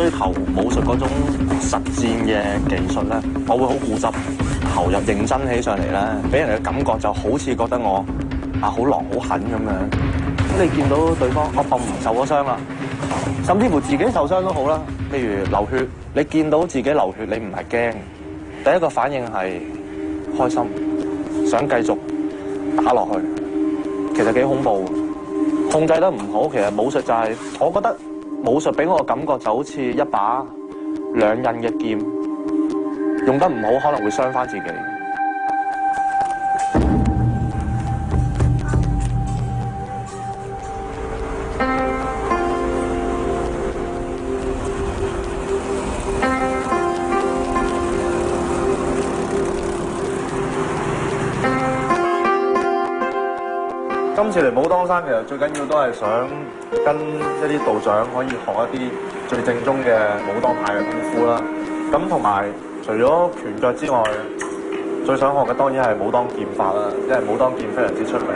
追求武術嗰種實戰嘅技術咧，我會好固執、投入、認真起上嚟咧，俾人嘅感覺就好似覺得我好狼好狠咁樣。咁你見到對方我受咗傷啦，甚至乎自己受傷都好啦。譬如流血，你見到自己流血，你唔係驚，第一個反應係開心，想繼續打落去。其實幾恐怖，控制得唔好，其實武術就係，我覺得武術俾我嘅感覺就好似一把兩刃嘅劍，用得唔好可能會傷返自己。今次嚟武當山其實最緊要都係想跟一啲道長可以學一啲最正宗嘅武當派嘅功夫啦。咁同埋除咗拳腳之外，最想學嘅當然係武當劍法啦，因為武當劍非常之出名。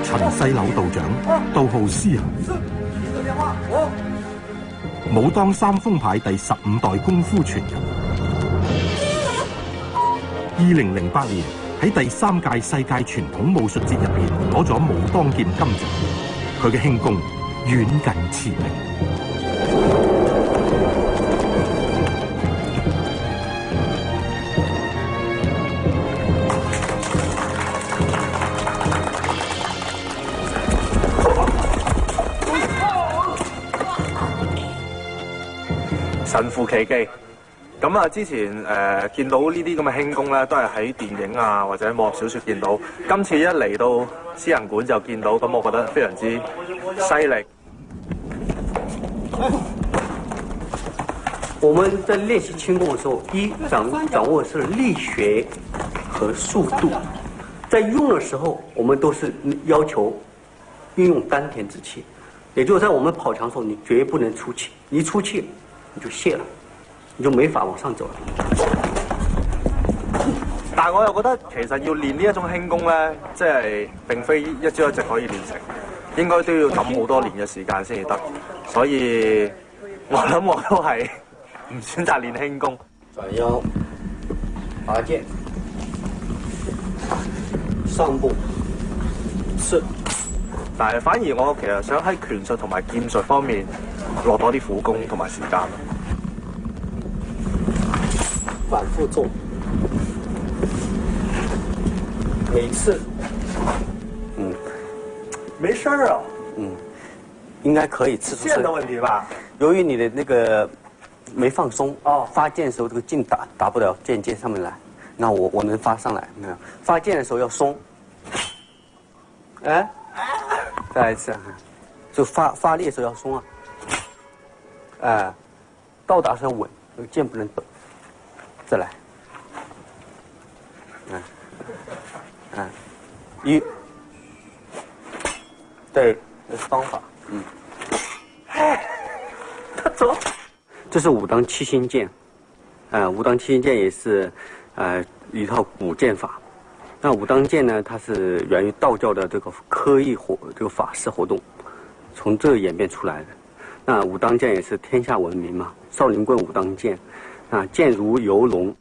陳世柳道長道號師行，武當三峰派第15代功夫傳人。2008年喺第3屆世界傳統武術節入邊攞咗武當劍金獎，佢嘅輕功遠近馳名。神乎其技，咁啊！之前見到呢啲咁嘅輕功咧，都係喺電影啊或者武俠小說見到。今次一嚟到獅行館就見到，咁我覺得非常之犀利。我們在練習輕功的時候，第一掌握是力學和速度，在用的時候，我們都是要求運用丹田之氣，也就是在我們跑牆的時候，你絕不能出氣，一出氣你就泄了，你就沒法往上走了。但係我又覺得其實要練呢一種輕功咧，即係並非一朝一夕可以練成，應該都要揼好多年嘅時間先至得。所以我諗我都係唔選擇練輕功。轉腰，拔劍，上步，是。但係反而我其實想喺拳術同埋劍術方面落多啲苦功同埋時間。反覆做，每次，沒事兒啊，應該可以次數。劍的問題吧？由於你的那個沒放鬆，發劍的時候這個勁打不了劍尖上面來，那我能發上來，沒有？發劍的時候要鬆，哎，再來一次，就發力的時候要鬆啊，哎，到達時候穩，這個劍不能抖，再來，一，對，這是方法，走。這是武當七星劍，武當七星劍也是，一套古劍法。那武當劍呢，它是源於道教的這個科儀這個法事活動，從這演變出來的。那武當劍也是天下聞名嘛，少林棍武當劍，劍如游龍，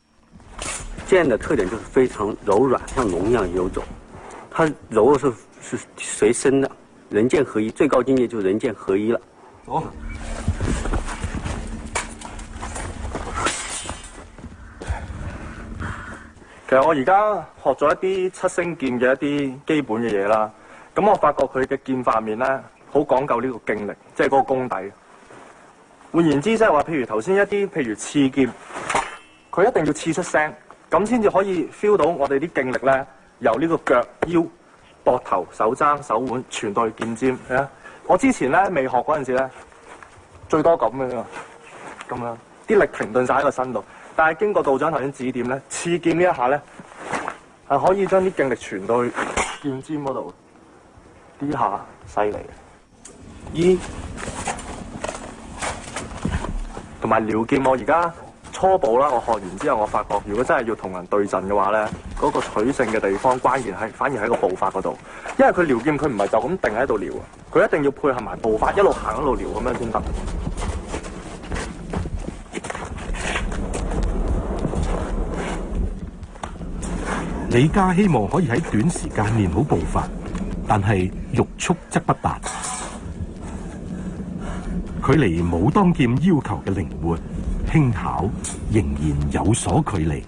劍的特點就是非常柔軟，像龍一樣游走。它柔是隨身的，人劍合一，最高境界就是人劍合一了。哦。其實我而家學咗一啲七星劍嘅一啲基本嘅嘢啦，咁我發覺佢嘅劍法面咧，好講究呢個勁力，即係嗰個功底。換言之，即係話，譬如頭先一啲譬如刺劍，佢一定要刺出聲，咁先至可以 feel 到我哋啲勁力咧，由呢個腳、腰、膊頭、手踭、手腕傳到去劍尖。係啊，我之前咧未學嗰陣時咧，最多咁樣，啲力停頓晒喺個身度。但係經過道長頭先指點咧，刺劍呢一下咧，係可以將啲勁力傳到去劍尖嗰度，呢下犀利。同埋撩劍，我而家初步啦，我學完之後，我發覺如果真係要同人對陣嘅話咧，嗰個取勝嘅地方關鍵係反而喺個步法嗰度，因為佢撩劍佢唔係就咁定喺度撩啊，佢一定要配合埋步法，一路行一路撩咁樣先得。李家希望可以喺短時間練好步法，但係欲速則不達。距離武當劍要求嘅靈活、輕巧，仍然有所距離。